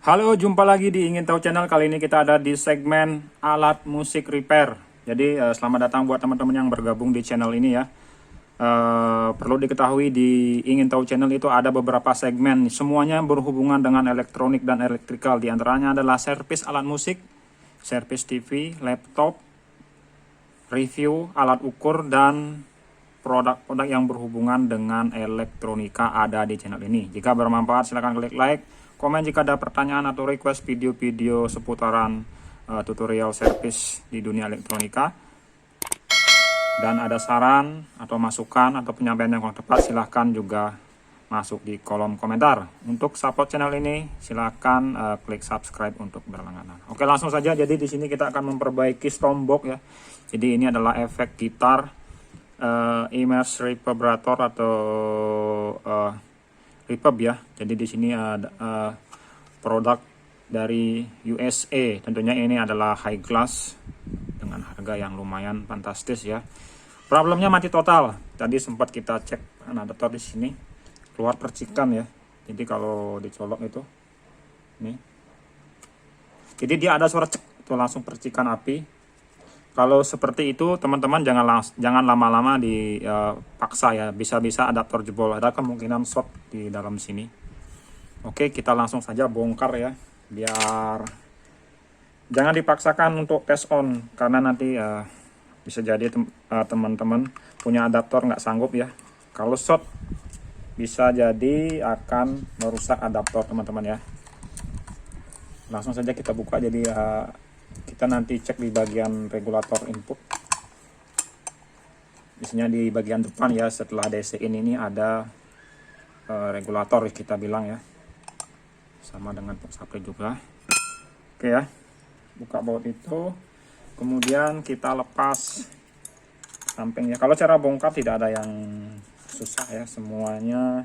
Halo, jumpa lagi di Ingin Tahu Channel. Kali ini kita ada di segmen alat musik repair. Jadi selamat datang buat teman-teman yang bergabung di channel ini ya. Perlu diketahui di Ingin Tahu Channel itu ada beberapa segmen. Semuanya berhubungan dengan elektronik dan elektrikal. Di antaranya adalah servis alat musik, servis TV, laptop, review alat ukur, dan produk-produk yang berhubungan dengan elektronika ada di channel ini. Jika bermanfaat silahkan klik like, komen jika ada pertanyaan atau request video-video seputaran tutorial servis di dunia elektronika. Dan ada saran atau masukan atau penyampaian yang kurang tepat silahkan juga masuk di kolom komentar. Untuk support channel ini silahkan klik subscribe untuk berlangganan. Oke, langsung saja. Jadi di sini kita akan memperbaiki Stormbox ya. Jadi ini adalah efek gitar image reverberator atau reverb ya. Jadi di sini ada produk dari USA. Tentunya ini adalah high class dengan harga yang lumayan fantastis ya. Problemnya mati total. Tadi sempat kita cek adaptor di sini keluar percikan ya. Jadi kalau dicolok itu nih. Jadi dia ada suara cek itu langsung percikan api. Kalau seperti itu teman-teman jangan lama-lama dipaksa ya, bisa-bisa adaptor jebol, ada kemungkinan short di dalam sini. Oke, kita langsung saja bongkar ya, biar jangan dipaksakan untuk tes on karena nanti bisa jadi teman-teman punya adaptor nggak sanggup ya. Kalau short bisa jadi akan merusak adaptor teman-teman ya. Langsung saja kita buka. Jadi kita nanti cek di bagian regulator input. Biasanya di bagian depan ya, setelah DC ini ada regulator kita bilang ya. Sama dengan box supply juga. Oke ya. Buka baut itu. Kemudian kita lepas sampingnya. Kalau cara bongkar tidak ada yang susah ya, semuanya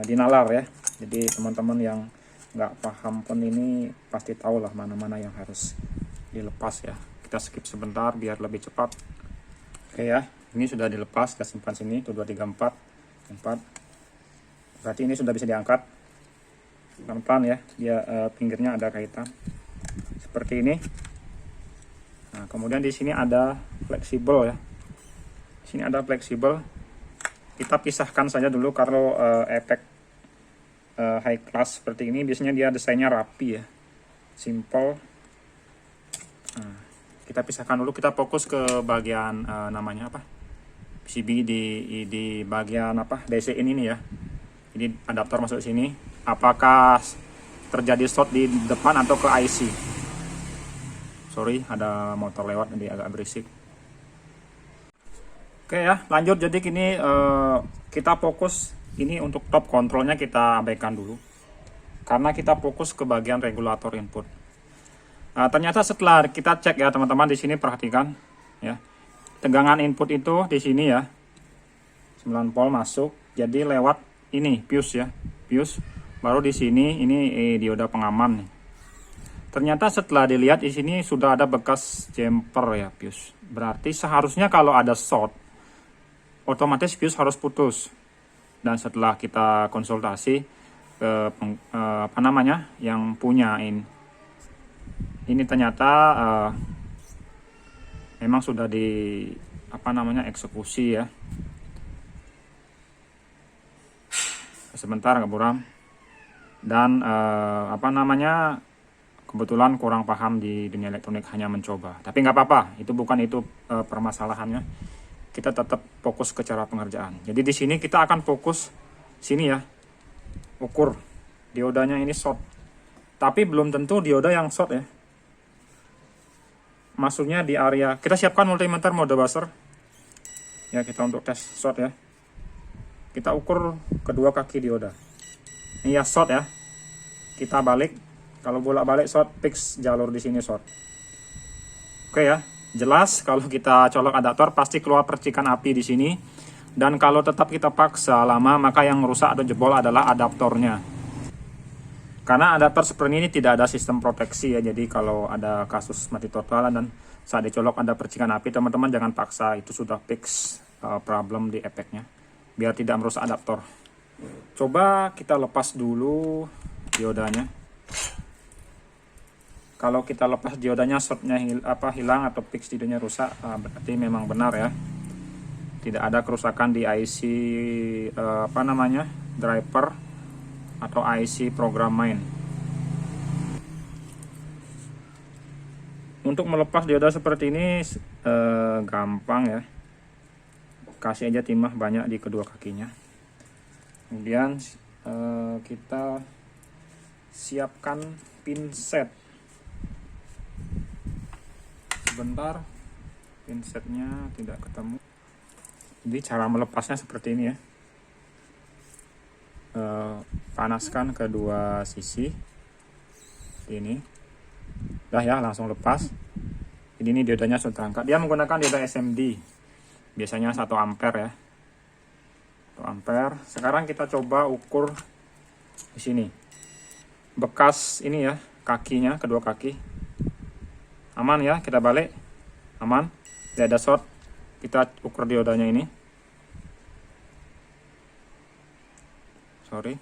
dinalar ya. Jadi teman-teman yang nggak paham pun ini pasti tahu lah mana-mana yang harus dilepas ya. Kita skip sebentar biar lebih cepat. Oke ya, ini sudah dilepas, kita simpan sini. 1, 2, 3, 4. Berarti ini sudah bisa diangkat pelan-pelan ya. Dia pinggirnya ada kaitan seperti ini. Nah, kemudian di sini ada fleksibel ya. Di sini ada fleksibel. Kita pisahkan saja dulu kalau efek high class seperti ini biasanya dia desainnya rapi ya, simple. Nah, kita pisahkan dulu, kita fokus ke bagian namanya apa, PCB di bagian apa DC ini ya. Jadi adaptor masuk sini, apakah terjadi short di depan atau ke IC. Sorry, ada motor lewat jadi agak berisik. Oke ya, lanjut. Jadi kini kita fokus. Ini untuk top kontrolnya kita abaikan dulu karena kita fokus ke bagian regulator input. Nah, ternyata setelah kita cek ya teman-teman, di sini perhatikan ya, tegangan input itu di sini ya 9 volt masuk, jadi lewat ini fuse ya, fuse. Baru di sini ini dioda pengaman nih. Ternyata setelah dilihat di sini sudah ada bekas jumper ya fuse. Berarti seharusnya kalau ada short otomatis fuse harus putus. Dan setelah kita konsultasi ke apa namanya yang punya ini ternyata memang sudah di apa namanya eksekusi ya. Sebentar nggak buram. Dan apa namanya kebetulan kurang paham di dunia elektronik, hanya mencoba. Tapi nggak apa-apa, itu bukan itu permasalahannya. Kita tetap fokus ke cara pengerjaan. Jadi di sini kita akan fokus sini ya, ukur diodanya ini short. Tapi belum tentu dioda yang short ya. Masuknya di area, kita siapkan multimeter mode buzzer. Ya, kita untuk tes short ya. Kita ukur kedua kaki dioda. Ini ya short ya. Kita balik, kalau bolak-balik short, fix jalur di sini short. Oke ya. Jelas kalau kita colok adaptor pasti keluar percikan api di sini. Dan kalau tetap kita paksa lama, maka yang rusak atau jebol adalah adaptornya. Karena adaptor seperti ini tidak ada sistem proteksi ya. Jadi kalau ada kasus mati total dan saat dicolok ada percikan api, teman-teman jangan paksa, itu sudah fix problem di efeknya. Biar tidak merusak adaptor. Coba kita lepas dulu diodanya. Kalau kita lepas diodanya, shortnya hilang atau fix diodananya rusak, berarti memang benar ya, tidak ada kerusakan di IC driver atau IC program main. Untuk melepas dioda seperti ini gampang ya, kasih aja timah banyak di kedua kakinya. Kemudian kita siapkan pinset. Sebentar, pinsetnya tidak ketemu. Jadi cara melepasnya seperti ini ya, panaskan kedua sisi ini. Udah ya, langsung lepas. Jadi ini diodanya sudah terangkat. Dia menggunakan dioda SMD, biasanya 1 ampere ya, 1 ampere. Sekarang kita coba ukur di sini bekas ini ya, kakinya, kedua kaki aman ya. Kita balik, aman, tidak ada short. Kita ukur diodanya ini, sorry,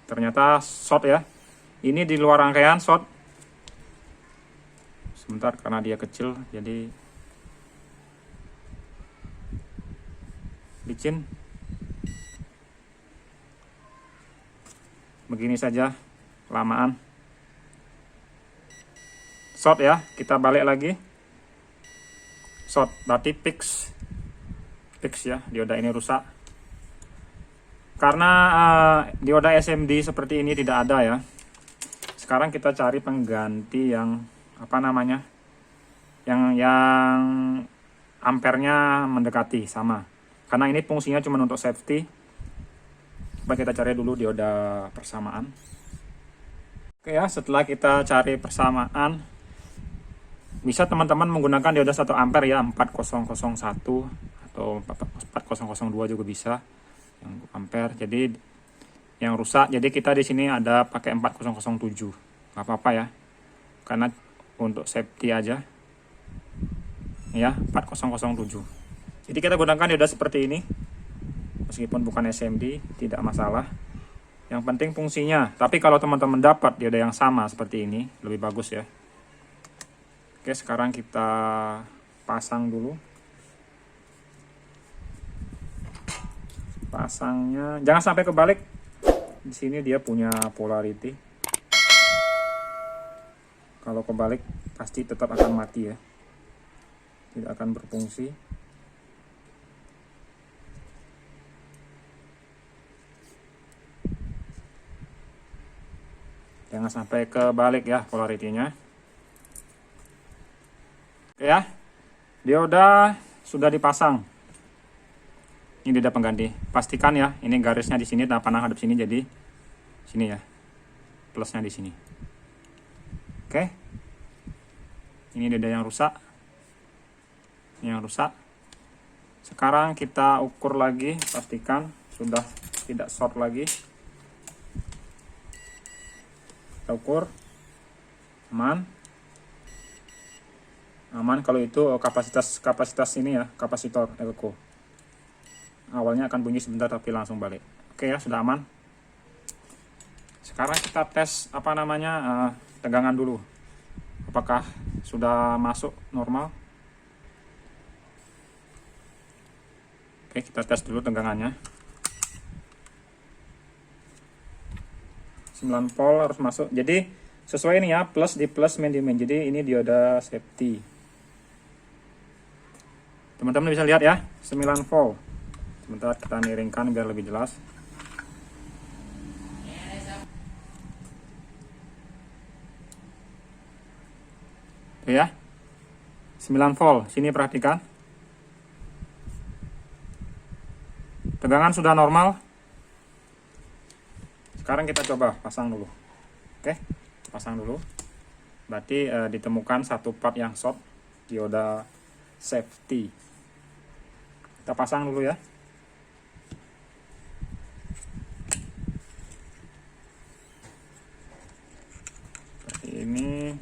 ternyata short ya. Ini di luar rangkaian short. Sebentar, karena dia kecil jadi licin. Begini saja, lamaan short ya. Kita balik lagi, short berarti fix ya, dioda ini rusak. Karena dioda SMD seperti ini tidak ada ya. Sekarang kita cari pengganti yang yang ampernya mendekati sama. Karena ini fungsinya cuma untuk safety. Coba kita cari dulu dioda persamaan. Oke ya, setelah kita cari persamaan, bisa teman-teman menggunakan dioda 1 ampere ya, 4001 atau 4002 juga bisa, yang ampere. Jadi yang rusak, jadi kita di sini ada pakai 4007, nggak apa-apa ya, karena untuk safety aja ya, 4007. Jadi kita gunakan dioda seperti ini, meskipun bukan SMD tidak masalah, yang penting fungsinya. Tapi kalau teman-teman dapat dioda yang sama seperti ini, lebih bagus ya. Oke, sekarang kita pasang dulu. Pasangnya jangan sampai kebalik. Di sini dia punya polarity. Kalau kebalik pasti tetap akan mati ya, tidak akan berfungsi. Jangan sampai kebalik ya polaritinya. Oke ya, dioda sudah dipasang. Ini dioda pengganti. Pastikan ya, ini garisnya di sini, panah hadap sini, jadi sini ya, plusnya di sini. Oke, ini dioda yang rusak. Ini yang rusak. Sekarang kita ukur lagi, pastikan sudah tidak short lagi. Kita ukur, aman. Aman. Kalau itu kapasitas ini ya, kapasitor elko. Awalnya akan bunyi sebentar tapi langsung balik. Oke ya, sudah aman. Sekarang kita tes tegangan dulu, apakah sudah masuk normal. Oke, kita tes dulu tegangannya. 9 volt harus masuk. Jadi sesuai ini ya, plus di plus, main di main. Jadi ini dioda safety. Teman-teman bisa lihat ya, 9 volt. Sebentar kita miringkan biar lebih jelas. Tuh ya, 9 volt. Sini perhatikan, tegangan sudah normal. Sekarang kita coba pasang dulu. Oke, pasang dulu. Berarti ditemukan satu part yang short, dioda safety. Kita pasang dulu ya. Ini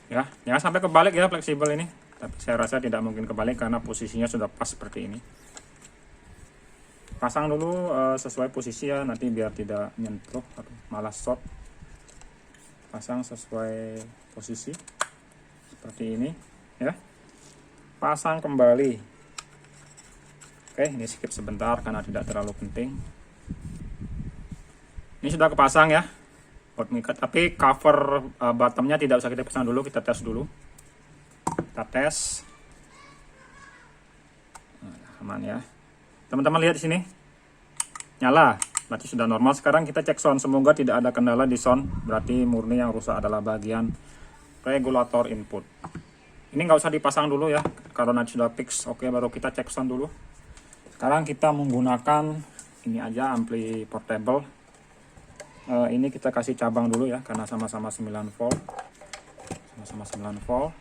ya, jangan sampai kebalik ya, fleksibel ini. tapi saya rasa tidak mungkin kebalik karena posisinya sudah pas seperti ini. Pasang dulu sesuai posisi ya, nanti biar tidak nyentuh atau malah short. Pasang sesuai posisi seperti ini ya. Pasang kembali. Oke, ini skip sebentar karena tidak terlalu penting. Ini sudah kepasang ya, tapi cover bottomnya tidak usah kita pasang dulu, kita tes dulu. Kita tes. Nah, aman ya. Teman-teman lihat di sini, nyala, berarti sudah normal. Sekarang kita cek sound, semoga tidak ada kendala di sound. Berarti murni yang rusak adalah bagian regulator input. Ini nggak usah dipasang dulu ya, karena nanti sudah fix. Oke, baru kita cek sound dulu. Sekarang kita menggunakan ini aja, ampli portable. Ini kita kasih cabang dulu ya, karena sama-sama 9 volt. Sama-sama 9 volt.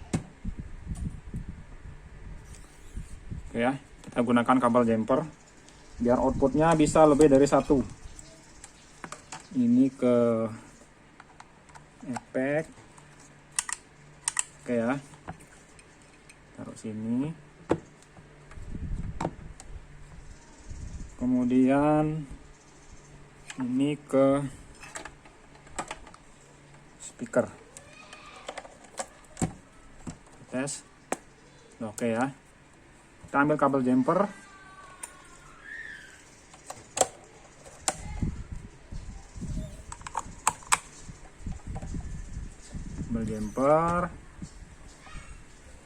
Oke ya, kita gunakan kabel jumper biar outputnya bisa lebih dari satu. Ini ke efek. Oke ya, taruh sini. Kemudian ini ke speaker. Tes. Oke ya. Kita ambil kabel jumper. Kabel jumper.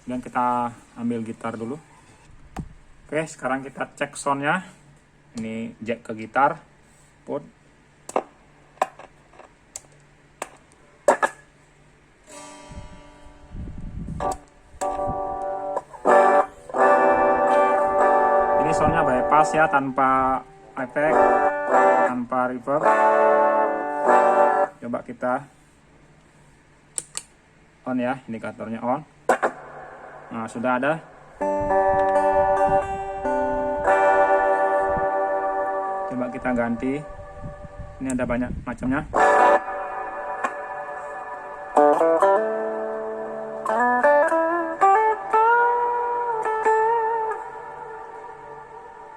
Dan kita ambil gitar dulu. Oke, sekarang kita cek soundnya. Ini jack ke gitar, put. Ini soundnya bypass ya, tanpa efek, tanpa reverb. Coba kita on ya, indikatornya on. Nah, sudah ada. Coba kita ganti. Ini ada banyak macamnya.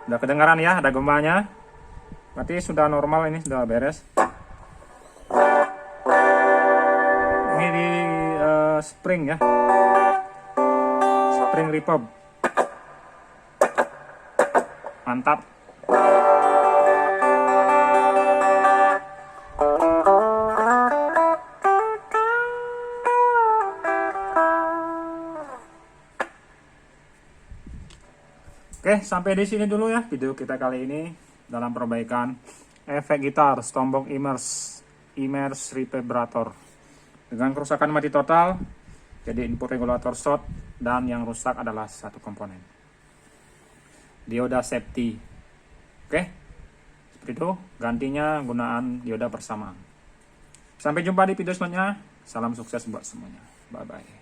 Udah kedengaran ya, ada gembanya. Berarti sudah normal, ini sudah beres. Ini di spring ya. Spring reverb. Mantap. Oke, sampai di sini dulu ya video kita kali ini dalam perbaikan efek gitar Stompbox Immerse Reverberator. Dengan kerusakan mati total, jadi input regulator short, dan yang rusak adalah satu komponen, dioda safety. Oke, seperti itu gantinya gunaan dioda bersamaan. Sampai jumpa di video selanjutnya. Salam sukses buat semuanya. Bye bye.